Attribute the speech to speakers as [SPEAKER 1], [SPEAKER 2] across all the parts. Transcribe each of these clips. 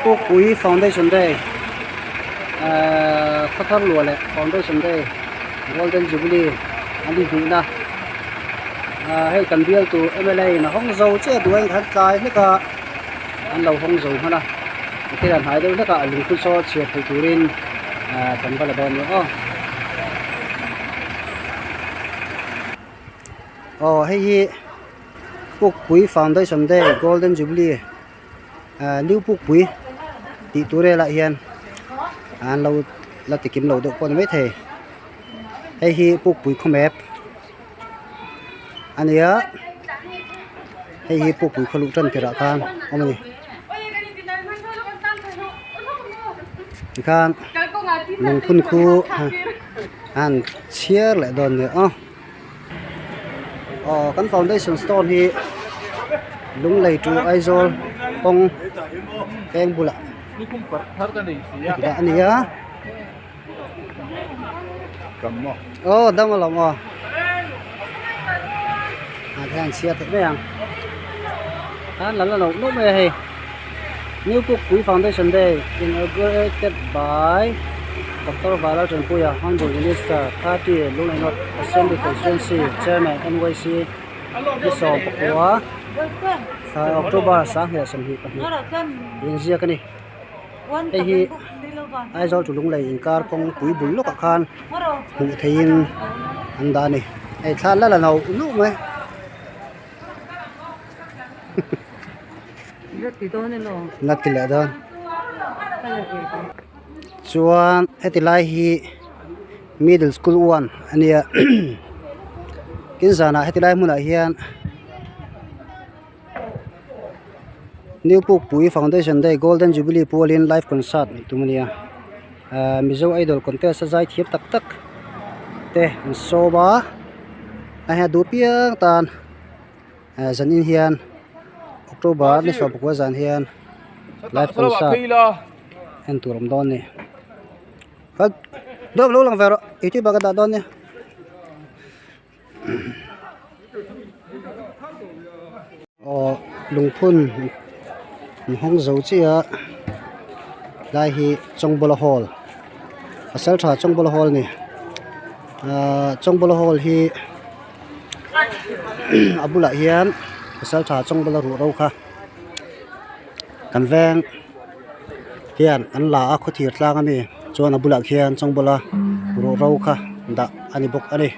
[SPEAKER 1] Puk Pui Foundation Day พัฒนาลัวเลย Foundation Day Golden Jubilee อันนี้ดูนะให้กันเบี้ยตัว MLA นะห้องโซ่เจ้าด้วยทัดใจนี่ก็อันเราห้องโซ่ฮะนะที่เราหายด้วยนี่ก็ลุงคุณโซ่เชียร์ผู้ตุรินกันบาลบอลเนี่ยให้Puk Pui Foundation Day Golden Jubilee ลิ้วPuk Pui ติตัวเร่ละเฮียนเราติกิมเราดูคนไม่เทให้Puk Puiคอมแมปอันนี้ให้Puk Puiขลุกจันทร์กระคานเอามาดิอีกครั้งลงทุนคู่อันเชียร์แหละโดนเนี่ยกัน Foundation Stone ที่ลุงเลยจูไอโซลปงแกงบุละอันนี้ดังมาหรอแทงเชียร์ถึงไหมยังหลังๆนู้นไม่ให้ New Puk Pui Foundation Day inaugurated by Dr. Balajan Puya, Honorable Minister, Party, Lungai North Assembly Constituency, Chairman, NYC, Iso Papua, October, Sahya Samhi Pahi. Yang ka ni. Ai zo chu lunglei inkar kong pui bul lo ka khan. Hu thein anda ni. Ai thla la nau nu me. Ngati la don. Chuan hetilai hi middle school 1 ania kinzana hetilai muna hian New Puk Pui Foundation Day Golden Jubilee Polin Live Concert tumania mizo idol contest sajai thiep tak te soba a ha du piang tan zanin hian October ni so bukwa zan hian live concert en turam don ni Phật đâu lâu lang vero itu baga da don ni lung phun hong zo chia lai hi chongbola hall asal tha chongbola hall ni chongbola hall hi abula hian asal tha chongbola ru ro kha kan veng hian an la a khothir tlang ami chuan abula khian chongbola ro ro kha da ani bok ani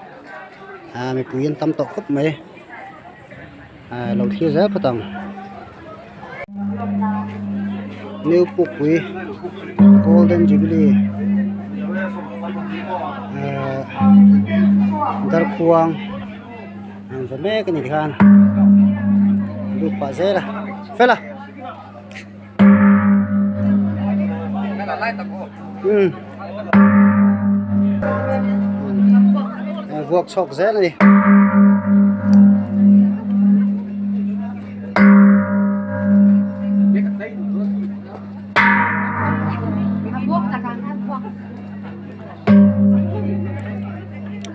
[SPEAKER 1] mi puin tam to khop mai lo thi za patang New Puk Pui Golden Jubilee dar khuang an va me kan ni khan du pa zera fela vuộc chọc rẽ này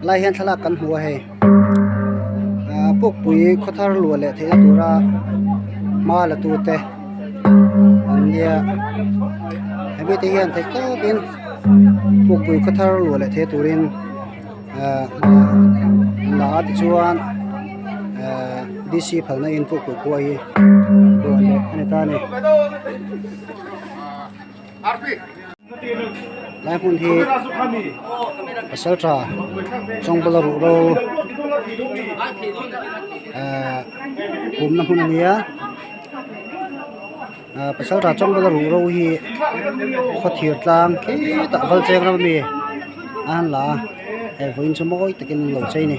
[SPEAKER 1] lai hian thalak kan hua he Puk Pui khothar lu le the tura ma la tu te ania abi te hian te ko bin Puk Pui khothar lu le the turin la ti chuan DC phalna in Puk Pui ko hi do le ani ta ni lai hun hi asal tra chongbola ru ro hum na hun ania pasal tra chongbola ru ro hi khothir tlang ki ta val cheng ra mi an la e voin chmoi takin lo chei ni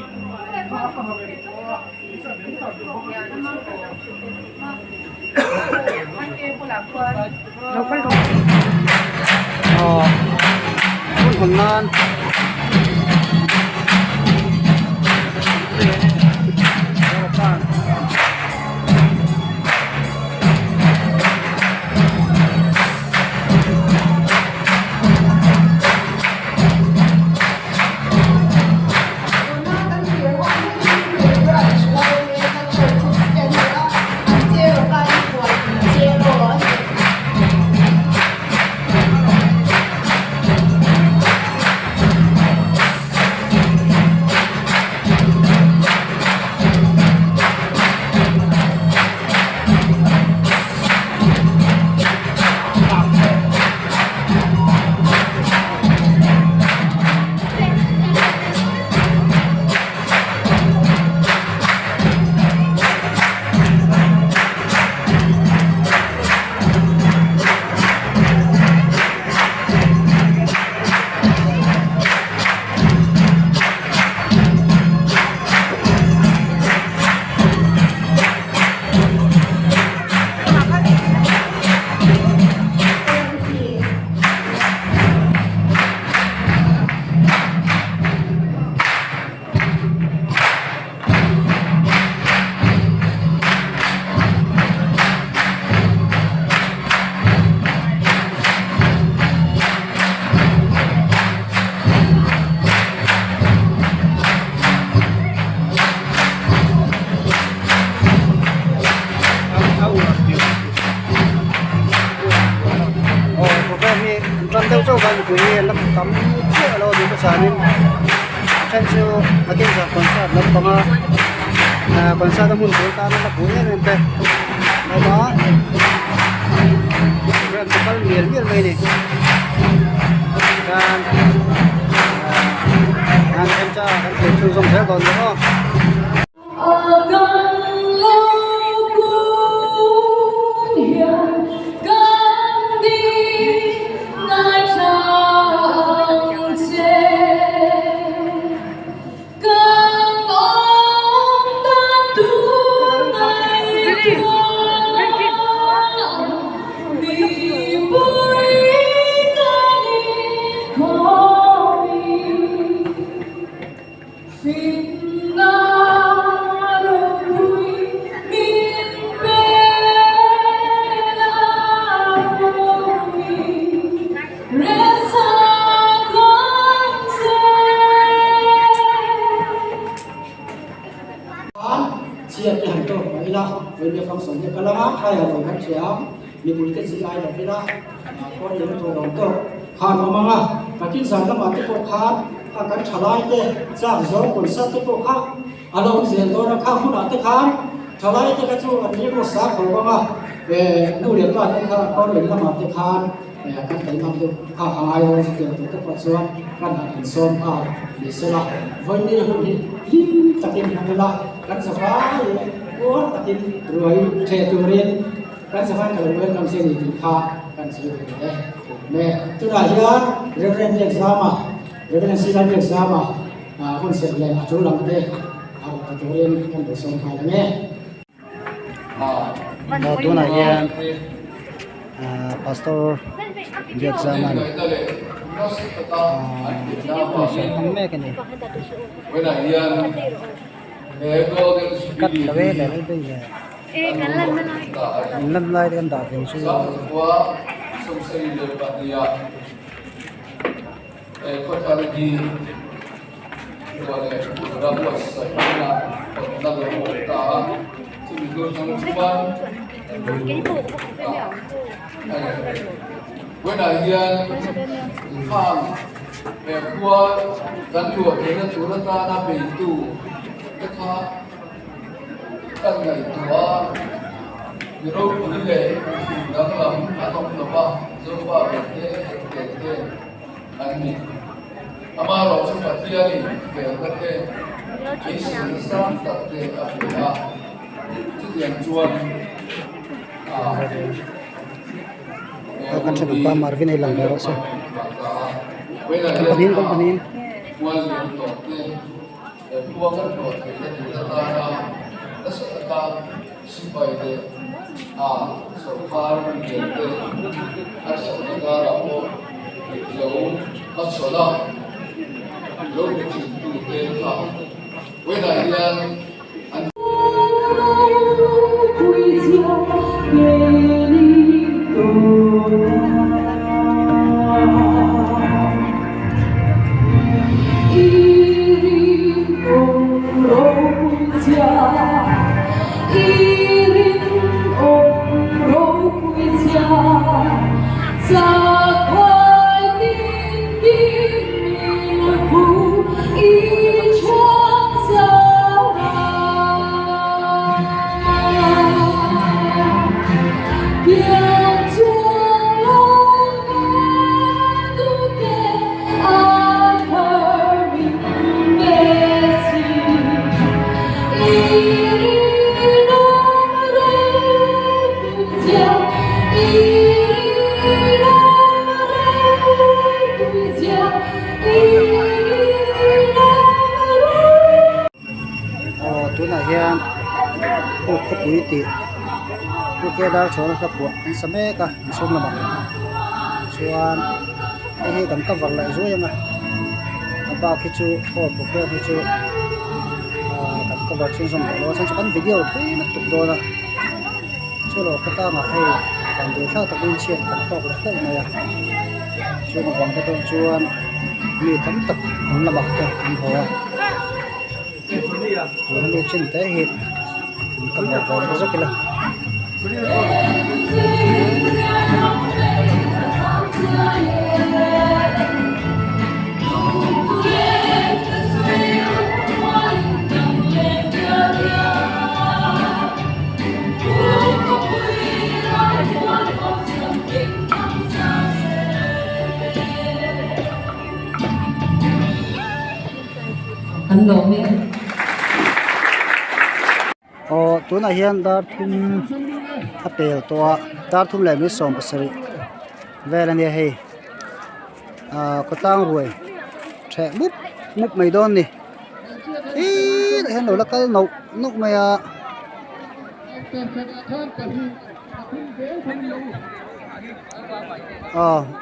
[SPEAKER 1] คนนั้น so ban ku hi lam tam che lo du ka sanin chen chu matin sa concert lam panga concert mun tu ta na ku ne te ba ram kal miel mai ni kan em cha kan ke chu song se don đó
[SPEAKER 2] chia cái hành động này là với việc phong sống cái lá hay là rồi khách chéo như bùi cái gì ai được cái đó có những đồ đồng cơ khăn mà mang à và kinh doanh nó mà cái cuộc khăn cái trả lại cái giảm dấu của sát cái cuộc khác à đâu diện tôi là khăn không đạt cái khăn trả lại cái chỗ anh như một sát của mang à về nụ điểm là cái khăn có điểm là mà cái khăn cái thấy mang được khá hài rồi thì tiền tôi phát xuân cái hàng xóm để xem là với như hôm nay tất nhiên là kan safai ko takin ruai che turin kan safai kalau wen kam sini di kha kan sini ne tu dah ya reference exam reference exam kon se le chu lam de ta turin kan besom kha ne
[SPEAKER 1] tu na ya pastor dia zaman không mẹ cái này cắt về lại đây bây giờ lần lại em đã thành suy
[SPEAKER 3] với đại diện hàng về qua gắn chuột thì nó chủ ta đã bị tù cái khác các ngày tua như đâu cũng như vậy đang làm ăn không được ba do ba về cái anh mình ama lo chung phát triển đi về cái sự sáng tạo cái à chút tiền chuột
[SPEAKER 1] akan sebab Marvin hilang baru sah. Kompanin. Ti ke dar chona ka pu same ka sum la ma chuan he kan ka war lai zo yanga ba khi chu ko pu ko khi chu kan ka war chin som lo san kan video thei na tuk do na chu lo ka ta ma hai kan de tha ta bin chen kan tok la ta na ya chu ma bang ka ton chuan mi tam tak an la bak ta an ho wa mi chen te he kan ba ba zo kila
[SPEAKER 4] Yeah. lộn nhé.
[SPEAKER 1] โอ้ตัวน่ะเฮียนดาร์ทุมถ้าเปลตัวดาร์ทุมแหลมิสอมปสริเวลาเนี่ยให้ก็ตั้งรวยแฉะมุบไม่โดนนี่เห็นหนูแล้วก็นกไม่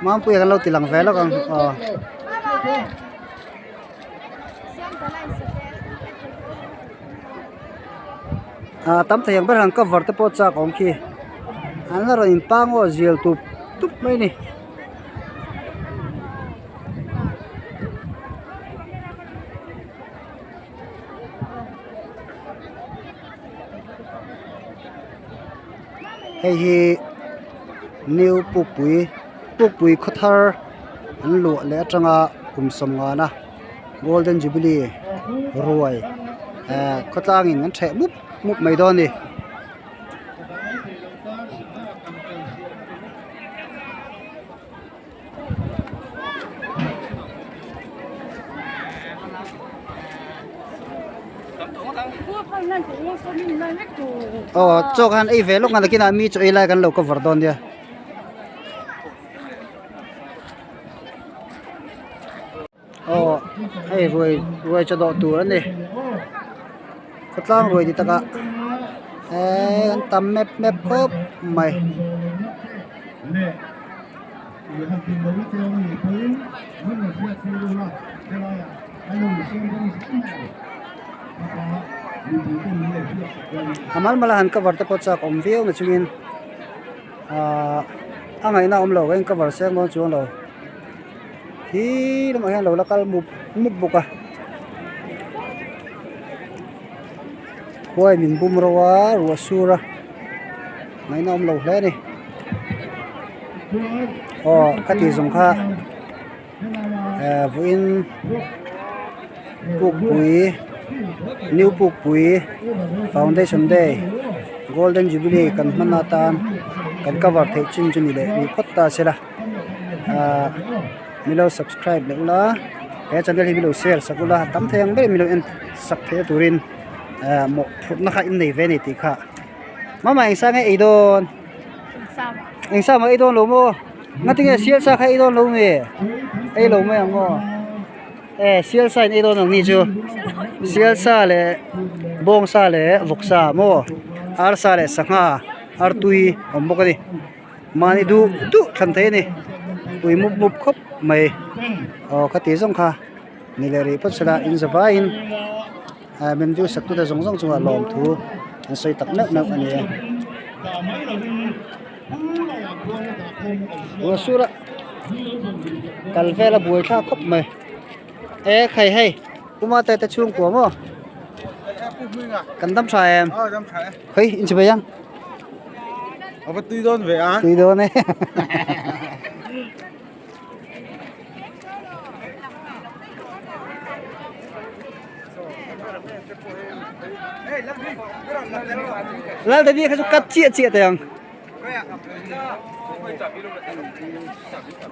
[SPEAKER 1] มาปุยกันเราติดหลังแฟแล้วกันตั้มแต่ยังไม่ทันก็วัดแต่พอจากองคีอันนั้นเราอินปังว่าเจียลตุบไม่นี่ให้นิวปุกปุยคัทาร์อันหลวงและจังกุมสมงานะ Golden Jubilee รวยก็ตั้งอินกันแฉะมุบไม่โดนนี่โจกันไอ้เวลกันตะกี้น่ะมีโจไอ้ไล่กันเราก็วอร์ดอนเดียไอ้รวยจะโดดตัวนี่ก็ตั้งรวยดิตะกะกันตำแมบครบไม่amal malahan cover te pot sa komview na chungin angai na omlo gain cover se mo chung lo hi lo ma lo lakal mub buka hoi min bum rawa ruasura mai na omlo hle ni kati zong kha vuin pukpui New Pukpui Foundation Day Golden Jubilee kan manatan kan cover the chin chuni le ni khotta sela milo subscribe le ula channel hi milo share sakula tam theng be milo en sak the turin mo phut na kha in nei ve ni ti kha mama engsa nge idon engsa ma idon lo mo ngatinge sial sa kha idon lo me ai lo me ngo sial sa idon nang ni chu sial sa le bong sa le voksa mo ar sa le sanga ar tui ombokani mani du than the ni tui mup khop mai khati jong kha ni le ri potsala in zawain men du saktu da jong chunga lom thu soi tak nak ani sura kalvela buai tha khop mai khai hay kuma te chung của mo cần tâm sai em hey in chỉ bayang
[SPEAKER 5] apa tui don ve a
[SPEAKER 1] tui don ne lal tadi ka kat cia te yang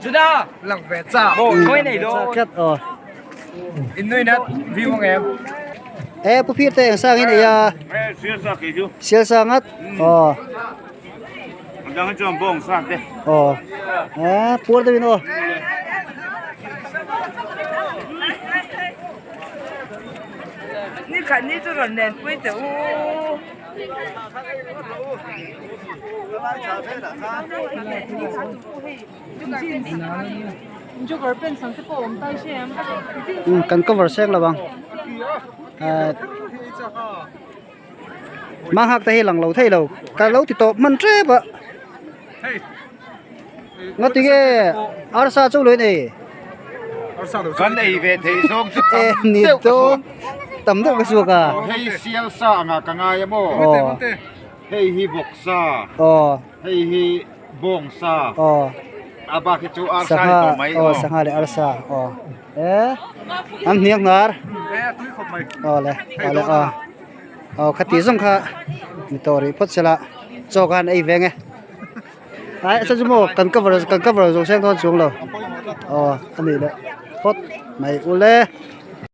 [SPEAKER 5] sudah lang ve cha koi nei do
[SPEAKER 1] kat
[SPEAKER 5] in noi nat view ng em
[SPEAKER 1] pu phir te sang in ya
[SPEAKER 5] sial sa ke ju
[SPEAKER 1] sial sangat
[SPEAKER 5] jangan cuma bong sa de
[SPEAKER 1] pur de vino
[SPEAKER 6] 你看你这个人贵的哦。你就个变成这个我们带线。
[SPEAKER 1] kan cover sek la bang mang hak te lang lo thei lo ka lo ti to man tre ba ngati ge arsa chu loi nei
[SPEAKER 5] kan nei ve thei song chu
[SPEAKER 1] ni to tam do ka su ka
[SPEAKER 5] hei sial sa nga ka nga ya mo hei hi bok sa hei hi bong sa aba ke chu ar sa to mai
[SPEAKER 1] sanga le arsa am niak nar
[SPEAKER 5] tui khop mai
[SPEAKER 1] le khati jong kha ni tori phot sela chokan ai venge ai sa jumo kan cover jong seng thon chung lo ani le phot mai ule